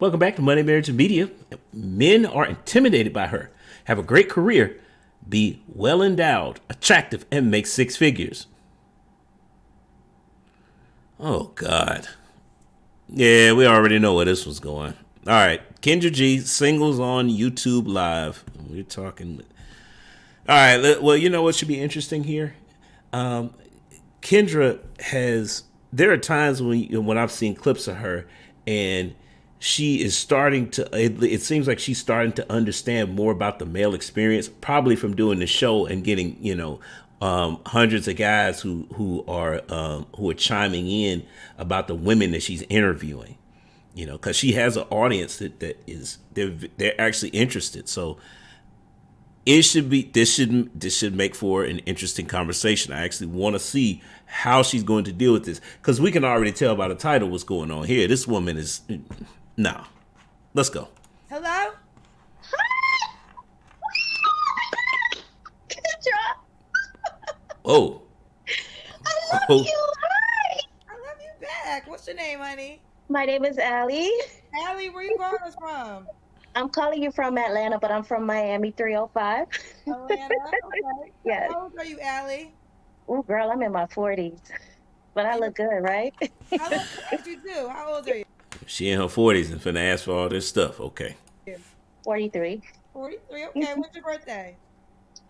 Welcome back to Money, Marriage, and Media. Men are intimidated by her, have a great career, be well endowed, attractive, and make six figures. Oh, God. Yeah, we already know where this was going. All right. Kendra G, singles on YouTube Live. We're talking. All right. Well, you know what should be interesting here? Kendra has. There are times when I've seen clips of her, and she is starting to. It seems like she's starting to understand more about the male experience, probably from doing the show and getting hundreds of guys who are chiming in about the women that she's interviewing. Because she has an audience that is they're actually interested. So it should be this should make for an interesting conversation. I actually want to see how she's going to deal with this because we can already tell by the title what's going on here. This woman is nah. Let's go. Hello? Kendra, Oh, I love oh, you. Hi. I love you back. What's your name, honey? My name is Allie. Allie, where you calling us from? I'm calling you from Atlanta, but I'm from Miami 305. Atlanta. Okay. Yes. How old are you, Allie? Oh, girl, I'm in my 40s, but I Are you, look good, right? how old, yes, you do. How old are you? she in her 40s and finna ask for all this stuff. Okay. 43. 43. Okay. What's your birthday?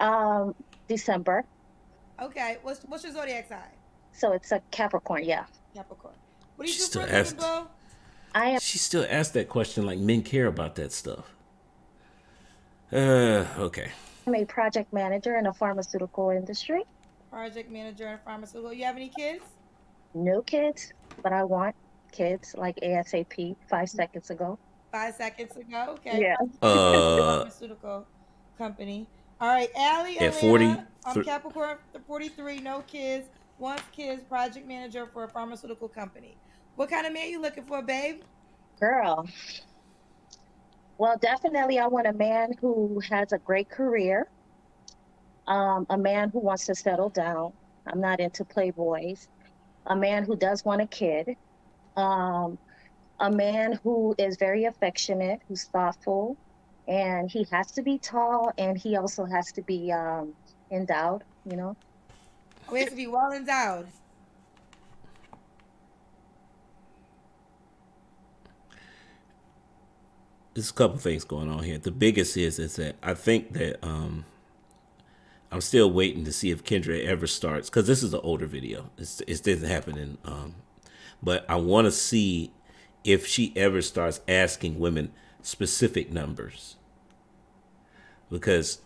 Um, December. Okay. What's your zodiac sign? So it's a Capricorn, yeah. Capricorn. What do you She do for still a living, asked. Bo? I am She still asked that question like men care about that stuff. Okay. a project manager in the pharmaceutical industry. Project manager in pharmaceutical. You have any kids? No kids, but I want kids like ASAP 5 seconds ago. 5 seconds ago. Okay. Yeah. Project manager in a Uh, pharmaceutical company. All right. Allie, at 40, Atlanta. I'm Capricorn 43. No kids. Wants kids. Project manager for a pharmaceutical company. What kind of man you looking for, babe? Girl. Well, definitely, I want a man who has a great career, a man who wants to settle down. I'm not into playboys. A man who does want a kid, um, a man who is very affectionate, who's thoughtful, and he has to be tall, and he also has to be endowed, you know. We have to be well endowed. there's a couple things going on here. The biggest is that I think that I'm still waiting to see if Kendra ever starts because this is an older video. It didn't happen but I want to see if she ever starts asking women specific numbers because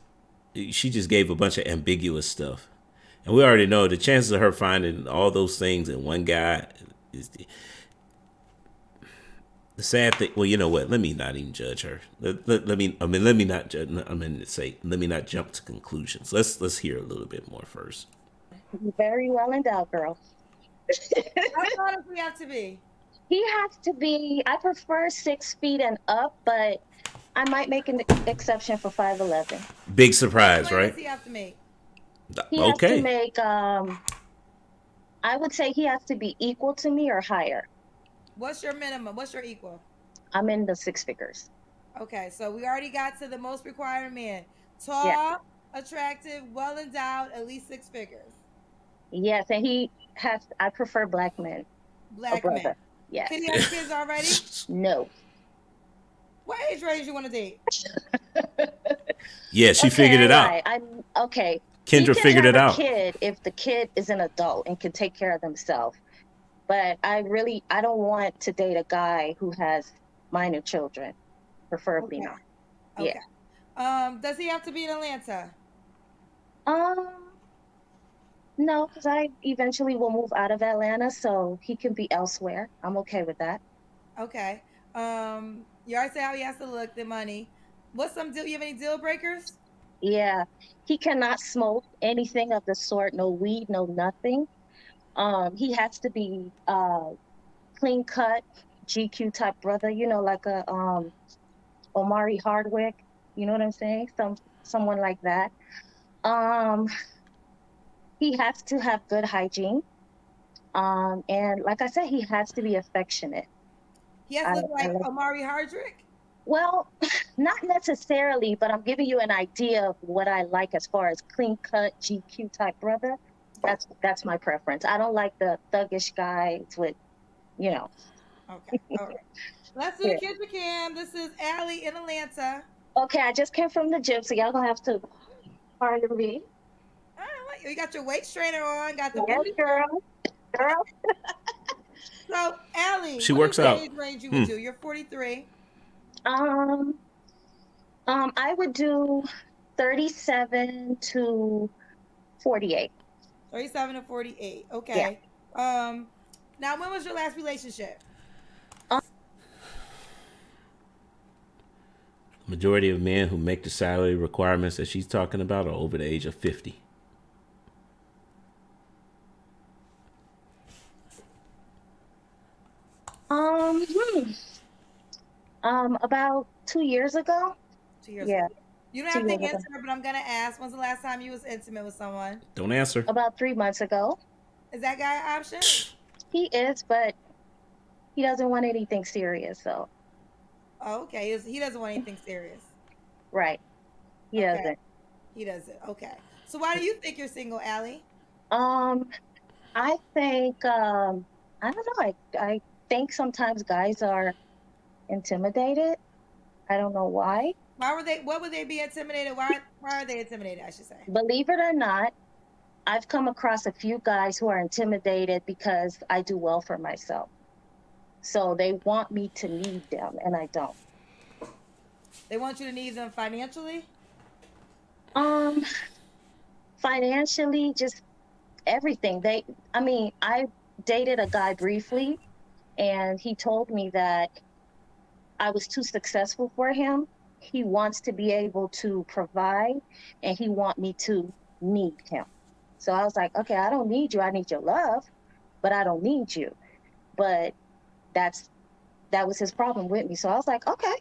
she just gave a bunch of ambiguous stuff, and we already know the chances of her finding all those things in one guy is the sad thing. Well, you know what? Let me not even judge her. Let me. I mean, let me not judge. I mean, to say, let me not jump to conclusions. Let's hear a little bit more first. Very well endowed, girl. How tall does we have to be? He has to be, I prefer 6 feet and up, but I might make an exception for 5'11". Big How much surprise, money does right? he have to make? He has to Okay. make, I would say he has to be equal to me or higher. What's your minimum? What's your equal? I'm in the six figures. Okay, so we already got to the most required man. Yeah. Tall, attractive, well endowed, at least six figures. Yes. And I prefer black men, a Black brother. man. Yes. Can he have kids already? No. What age range you want to date? Yeah, she Okay. figured All it out. right. I'm okay. He Kendra can figured have it a out. kid if the kid is an adult and can take care of themselves. But I don't want to date a guy who has minor children, preferably Okay. not. Yeah. Okay. Does he have to be in Atlanta? Um, no, because I eventually will move out of Atlanta, so he can be elsewhere. I'm okay with that. Okay. You already said how he has to look, the money. What's some deal? You have any deal breakers? Yeah. He cannot smoke anything of the sort, no weed, no nothing. He has to be clean cut, GQ type brother, like a Omari Hardwick, you know what I'm saying? Someone like that. Um, he has to have good hygiene. And like I said, he has to be affectionate. He has I, to look I like like, Amari Hardrick. well, not necessarily, but I'm giving you an idea of what I like as far as clean cut GQ type brother. That's my preference. I don't like the thuggish guys with, you know. Okay. All right. Let's do the Yeah. Kendra Cam. This is Allie in Atlanta. Okay, I just came from the gym, so y'all gonna have to pardon me. All right. You got your waist trainer on, got the Yes, booty. girl. So, Allie, She what is works the out. age range you would Hmm. do? You're 43. Um, I would do 37 to 48. 37 to 48. Yeah. Okay. Now when was your last relationship? Majority of men who make the salary requirements that she's talking about are over the age of 50. Um, hmm, about 2 years ago. 2 years ago. Yeah, You don't two have to years ago. answer, but I'm gonna ask. When's the last time you was intimate with someone? Don't answer. About 3 months ago. Is that guy an option? He is, but he doesn't want anything serious. So, Oh, okay. He doesn't want anything serious. right, he Okay. doesn't. He doesn't. Okay. So why do you think you're single, Allie? Um, I think I don't know. I think sometimes guys are intimidated. I don't know why. Why were they? What would they be intimidated? Why are they intimidated? I should say. Believe it or not, I've come across a few guys who are intimidated because I do well for myself. So they want me to need them, and I don't. They want you to need them financially. Um, Financially, just everything. I mean, I dated a guy briefly, and he told me that I was too successful for him. He wants to be able to provide, and he want me to need him. So I was like, okay, I don't need you. I need your love, but I don't need you. But that's that was his problem with me. So I was like, okay,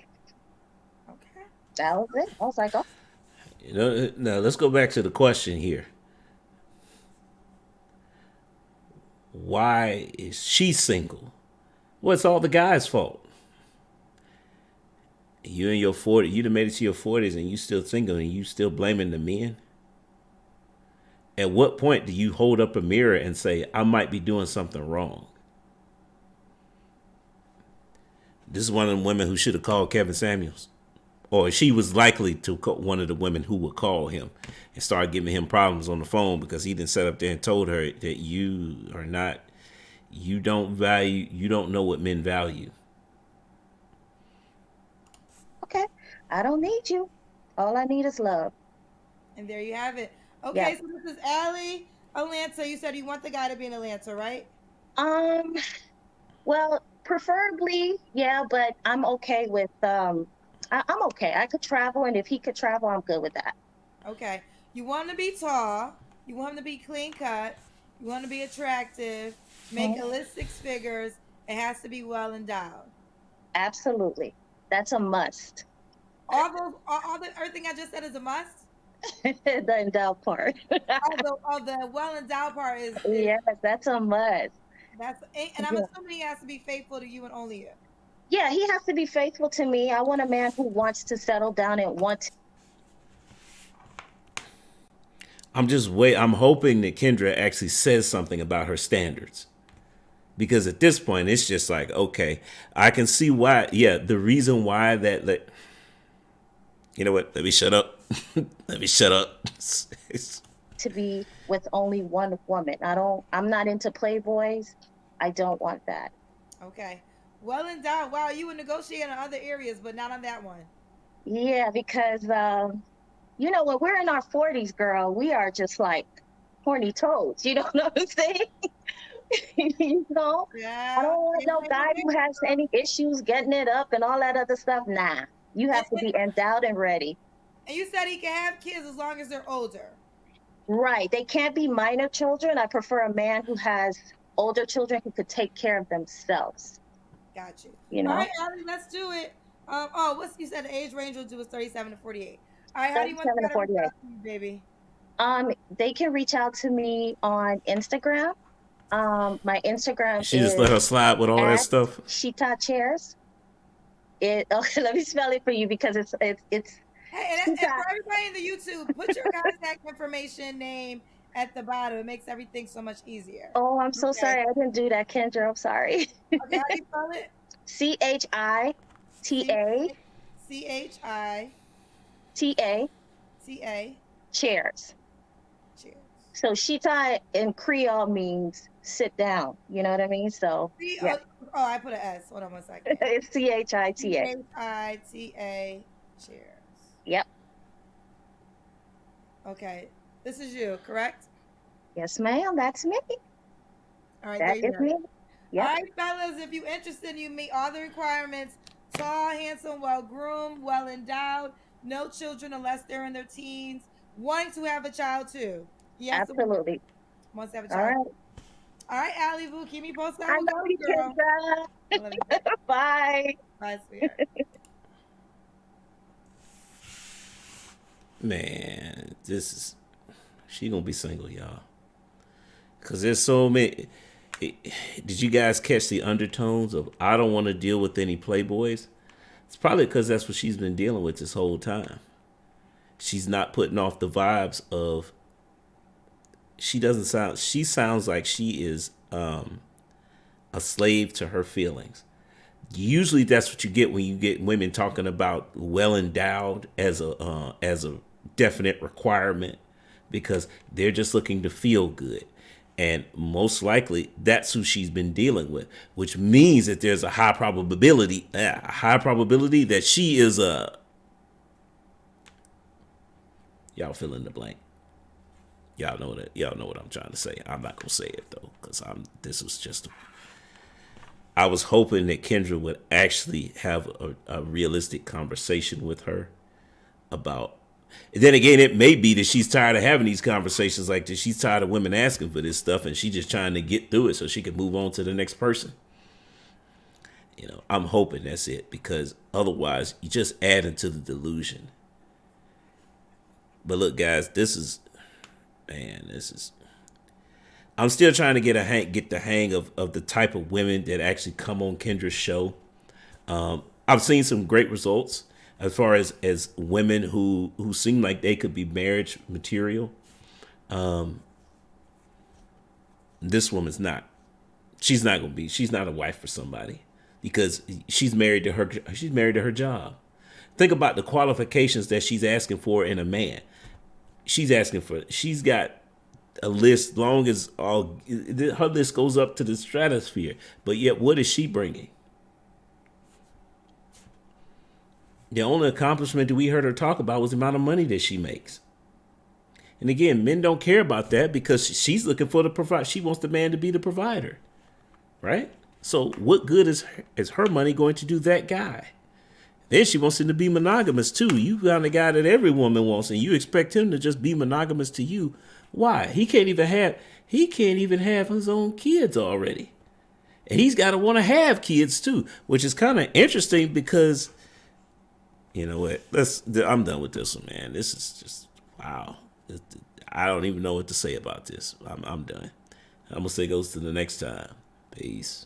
Okay. that was it. I was like, oh, Now let's go back to the question here. Why is she single? Well, it's all the guy's fault. You in your 40s, you done made it to your 40s and you still single and you still blaming the men? At what point do you hold up a mirror and say, I might be doing something wrong? This is one of the women who should have called Kevin Samuels. Or she was likely to call one of the women who would call him and start giving him problems on the phone because he didn't set up there and told her that you are not, you don't know what men value. okay, I don't need you. All I need is love. And there you have it. Yeah. Okay, so this is Allie, Atlanta. You said you want the guy to be in Atlanta, right? Um, well, preferably, yeah, but I'm okay with I'm okay. I could travel, and if he could travel, I'm good with that. Okay. You want him to be tall. You want him to be clean cut. You want him to be attractive. Make Mhm. at least six figures. It has to be well endowed. Absolutely. That's a must. Everything I just said is a must. The endowed part. The well endowed part is Yes, that's a must. and I'm Yeah. assuming he has to be faithful to you and only you. Yeah, he has to be faithful to me. I want a man who wants to settle down and wants. I'm hoping that Kendra actually says something about her standards. Because at this point, it's just like, okay, I can see why. Yeah, the reason why you know what? Let me shut up. Let me shut up. To be with only one woman. I'm not into playboys. I don't want that. Okay. Well endowed. Wow, you would negotiate on other areas, but not on that one. Yeah, because when we're in our 40s, girl, we are just like horny toads. You don't know what I'm saying? you know, I Yeah. don't want no guy who has any issues getting it up and all that other stuff. Nah. You And, have to be endowed and ready. and you said he can have kids as long as they're older. Right. They can't be minor children. I prefer a man who has older children who could take care of themselves, Got you. you All know? right, Allie, let's do it. What's you said the age range will do is 37 to 48. All right, how do you want 37 the to guy to reach 48. out to you, baby? They can reach out to me on Instagram. My Instagram She just let is her slide with all that at stuff. Shita Chairs. It okay, let me spell it for you because it's Hey, she and got. for everybody in the YouTube, put your contact information name at the bottom. It makes everything so much easier. Oh, I'm so Okay. sorry. I didn't do that, Kendra. I'm sorry. Okay, how do you spell it? CHITA CHITA TA chairs. Cheers. So Shita in Creole means sit down. You know what I mean? So C yeah, oh, oh, I put an S. Hold on one second. it's CHITA. CHITA cheers. Yep. Okay. This is you, correct? Yes, ma'am. That's me. All right, there That you is have me. it. All Yep. right, fellas, if you're interested, you meet all the requirements: tall, handsome, well groomed, well endowed, no children unless they're in their teens, wanting to have a child too. He has to Absolutely. wants to have a All child. right. All right, Allie Boo, keep me posted I how it love goes, you, girl. Kendra. I love you. Bye. Bye, sweetheart. Man, this is she gonna be single, y'all. Cause there's so many. Did you guys catch the undertones of "I don't want to deal with any playboys"? It's probably because that's what she's been dealing with this whole time. She's not putting off the vibes of. She doesn't sound. She sounds like she is a slave to her feelings. Usually, that's what you get when you get women talking about well endowed as a definite requirement, because they're just looking to feel good. And most likely, that's who she's been dealing with, which means that there's a high probability that she is a. Y'all fill in the blank. Y'all know that. Y'all know what I'm trying to say. I'm not gonna say it though, because I'm. This was just. I was hoping that Kendra would actually have a realistic conversation with her about. Then again, it may be that she's tired of having these conversations like this. She's tired of women asking for this stuff, and she's just trying to get through it so she can move on to the next person. I'm hoping that's it, because otherwise, you just add into the delusion. But look, guys, this is. I'm still trying to get the hang of the type of women that actually come on Kendra's show. I've seen some great results as far as women who seem like they could be marriage material. This woman's not. She's not gonna be. She's not a wife for somebody, because she's married to her. She's married to her job. Think about the qualifications that she's asking for in a man. She's got a list long as all her list goes up to the stratosphere. But yet, what is she bringing? The only accomplishment that we heard her talk about was the amount of money that she makes. And again, men don't care about that because she's looking for the provide. She wants the man to be the provider, right? So, what good is her money going to do that guy? Then she wants him to be monogamous too. You got a guy that every woman wants, and you expect him to just be monogamous to you. Why? He can't even have his own kids already. And he's got to want to have kids too, which is kind of interesting because, you know what? I'm done with this one, man. This is just, wow. I don't even know what to say about this. I'm done. I'm going to say goes to the next time. Peace.